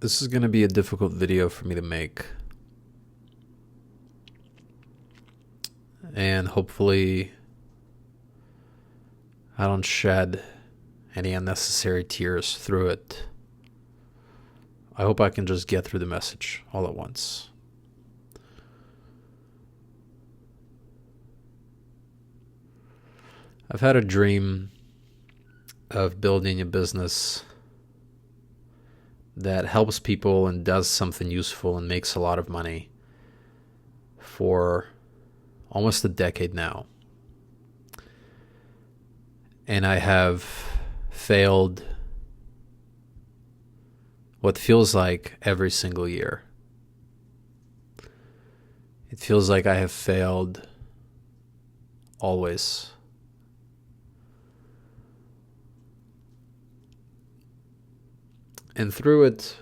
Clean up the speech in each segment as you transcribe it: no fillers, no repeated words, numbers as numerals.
This is going to be a difficult video for me to make. And hopefully I don't shed any unnecessary tears through it. I hope I can just get through the message all at once. I've had a dream of building a business that helps people and does something useful and makes a lot of money for almost a decade now. And I have failed what feels like every single year. It feels like I have failed always. And through it,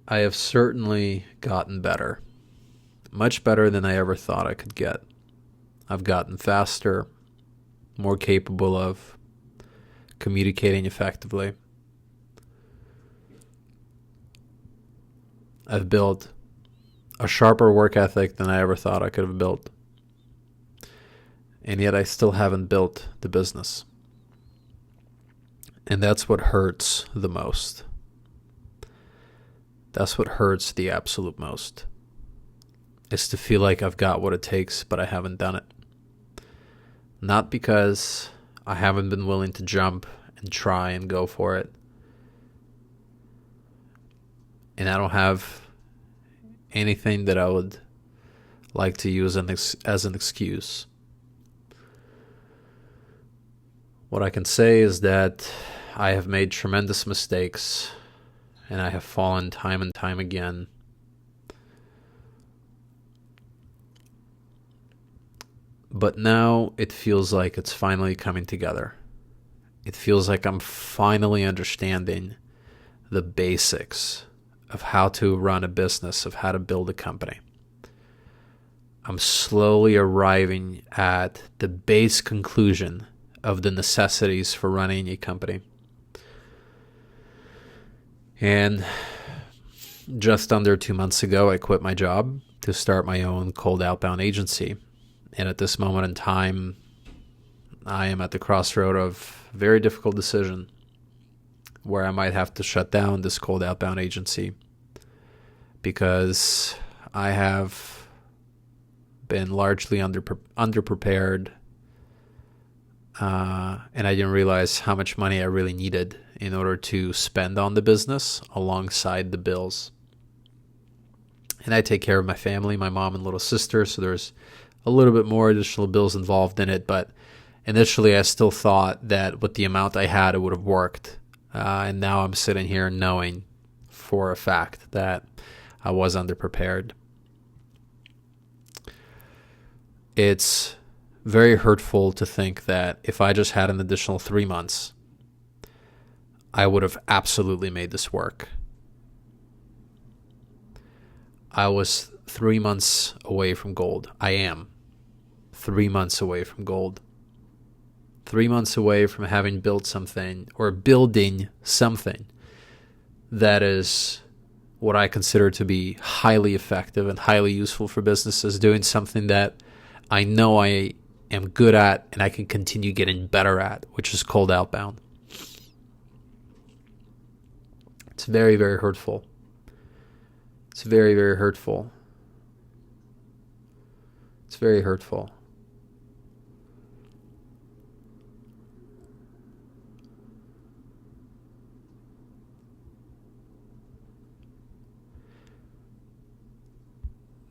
I have certainly gotten better. Much better than I ever thought I could get. I've gotten faster, more capable of communicating effectively. I've built a sharper work ethic than I ever thought I could have built. And yet I still haven't built the business. And that's what hurts the most. That's what hurts the absolute most. Is to feel like I've got what it takes, but I haven't done it. Not because I haven't been willing to jump and try and go for it. And I don't have anything that I would like to use as an excuse. What I can say is that I have made tremendous mistakes and I have fallen time and time again. But now it feels like it's finally coming together. It feels like I'm finally understanding the basics of how to run a business, of how to build a company. I'm slowly arriving at the base conclusion of the necessities for running a company. And just under 2 months ago, I quit my job to start my own cold outbound agency. And at this moment in time, I am at the crossroad of a very difficult decision where I might have to shut down this cold outbound agency because I have been largely underprepared and I didn't realize how much money I really needed in order to spend on the business alongside the bills. And I take care of my family, my mom and little sister, so there's a little bit more additional bills involved in it, but initially I still thought that with the amount I had, it would have worked. And now I'm sitting here knowing for a fact that I was underprepared. It's very hurtful to think that if I just had an additional 3 months, I would have absolutely made this work. I was 3 months away from gold. I am 3 months away from gold. 3 months away from having built something or building something that is what I consider to be highly effective and highly useful for businesses, doing something that I know I am good at and I can continue getting better at, which is cold outbound. It's very, very hurtful. It's very, very hurtful. It's very hurtful.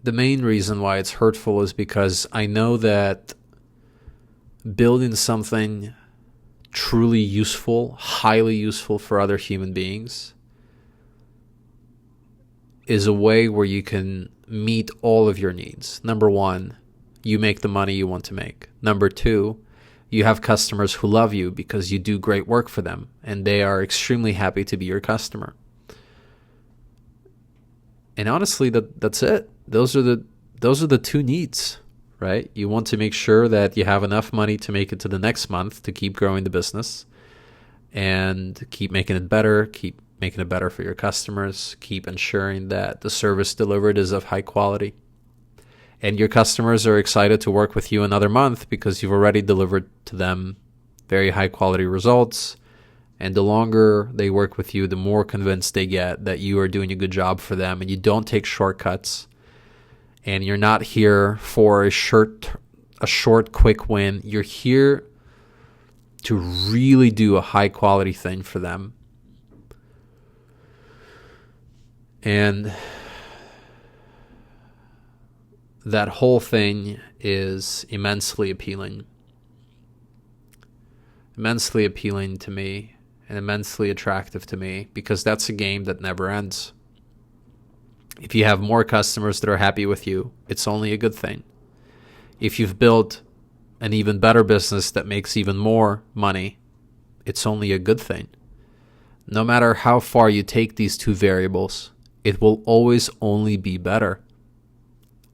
The main reason why it's hurtful is because I know that building something truly useful, highly useful for other human beings, is a way where you can meet all of your needs. Number one, you make the money you want to make. Number two, you have customers who love you because you do great work for them and they are extremely happy to be your customer. And honestly, that's it. Those are the two needs, right? You want to make sure that you have enough money to make it to the next month to keep growing the business and keep making it better, keep making it better for your customers. Keep ensuring that the service delivered is of high quality. And your customers are excited to work with you another month because you've already delivered to them very high quality results. And the longer they work with you, the more convinced they get that you are doing a good job for them and you don't take shortcuts. And you're not here for a short, quick win. You're here to really do a high quality thing for them. And that whole thing is immensely appealing to me and immensely attractive to me, because that's a game that never ends. If you have more customers that are happy with you, it's only a good thing. If you've built an even better business that makes even more money, it's only a good thing. No matter how far you take these two variables, it will always only be better.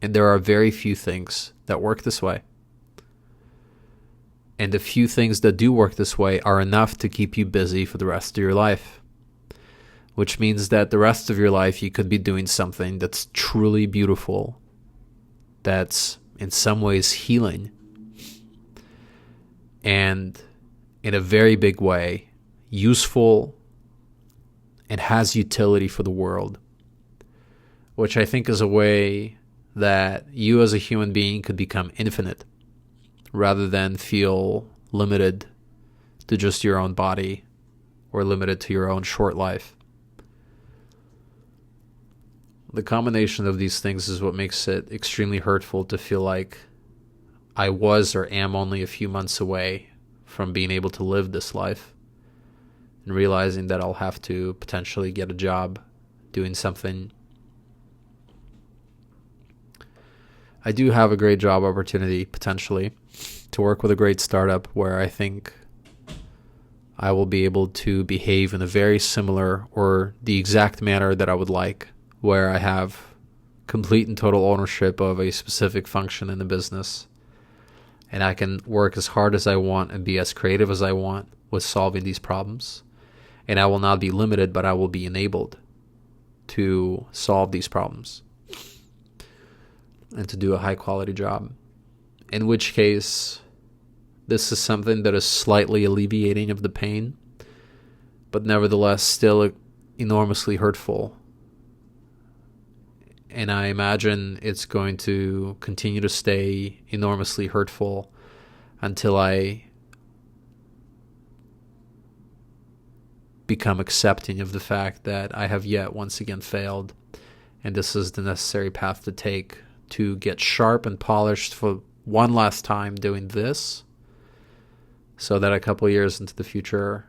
And there are very few things that work this way. And the few things that do work this way are enough to keep you busy for the rest of your life. Which means that the rest of your life you could be doing something that's truly beautiful, that's in some ways healing, and in a very big way useful and has utility for the world. Which I think is a way that you as a human being could become infinite rather than feel limited to just your own body or limited to your own short life. The combination of these things is what makes it extremely hurtful to feel like I was or am only a few months away from being able to live this life, and realizing that I'll have to potentially get a job doing something. I do have a great job opportunity, potentially, to work with a great startup where I think I will be able to behave in a very similar or the exact manner that I would like, where I have complete and total ownership of a specific function in the business. And I can work as hard as I want and be as creative as I want with solving these problems. And I will not be limited, but I will be enabled to solve these problems and to do a high quality job. In which case, this is something that is slightly alleviating of the pain, but nevertheless still enormously hurtful. And I imagine it's going to continue to stay enormously hurtful until I become accepting of the fact that I have yet once again failed. And this is the necessary path to take to get sharp and polished for one last time doing this, so that a couple years into the future,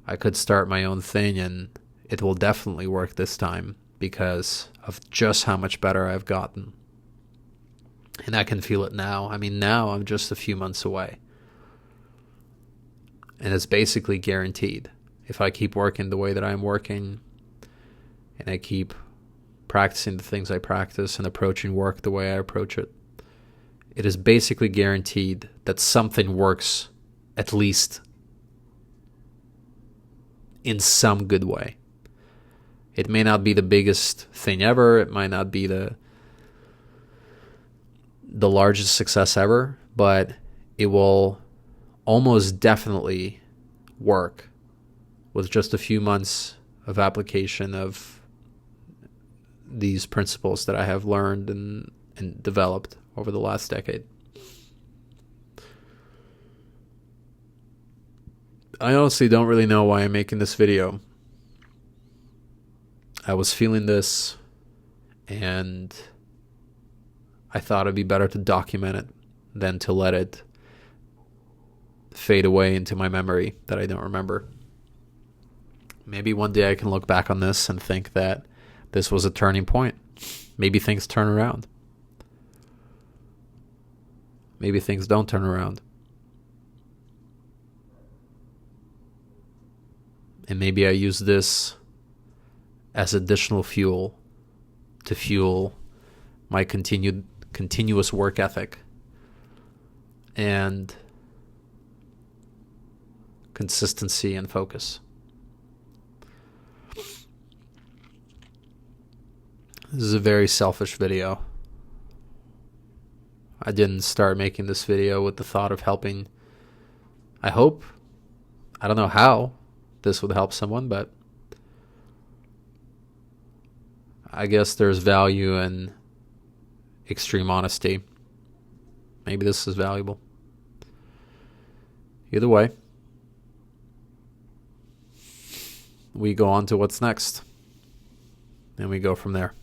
I could start my own thing and it will definitely work this time because of just how much better I've gotten. And I can feel it now. I mean, now I'm just a few months away. And it's basically guaranteed. If I keep working the way that I'm working, and I keep practicing the things I practice and approaching work the way I approach it, it is basically guaranteed that something works, at least in some good way. It may not be the biggest thing ever. It might not be the largest success ever, but it will almost definitely work with just a few months of application of these principles that I have learned and developed over the last decade. I honestly don't really know why I'm making this video. I was feeling this, and I thought it'd be better to document it than to let it fade away into my memory that I don't remember. Maybe one day I can look back on this and think that this was a turning point. Maybe things turn around. Maybe things don't turn around. And maybe I use this as additional fuel to fuel my continuous work ethic and consistency and focus. This is a very selfish video. I didn't start making this video with the thought of helping. I hope, I don't know how this would help someone, but I guess there's value in extreme honesty. Maybe this is valuable. Either way, we go on to what's next, and we go from there.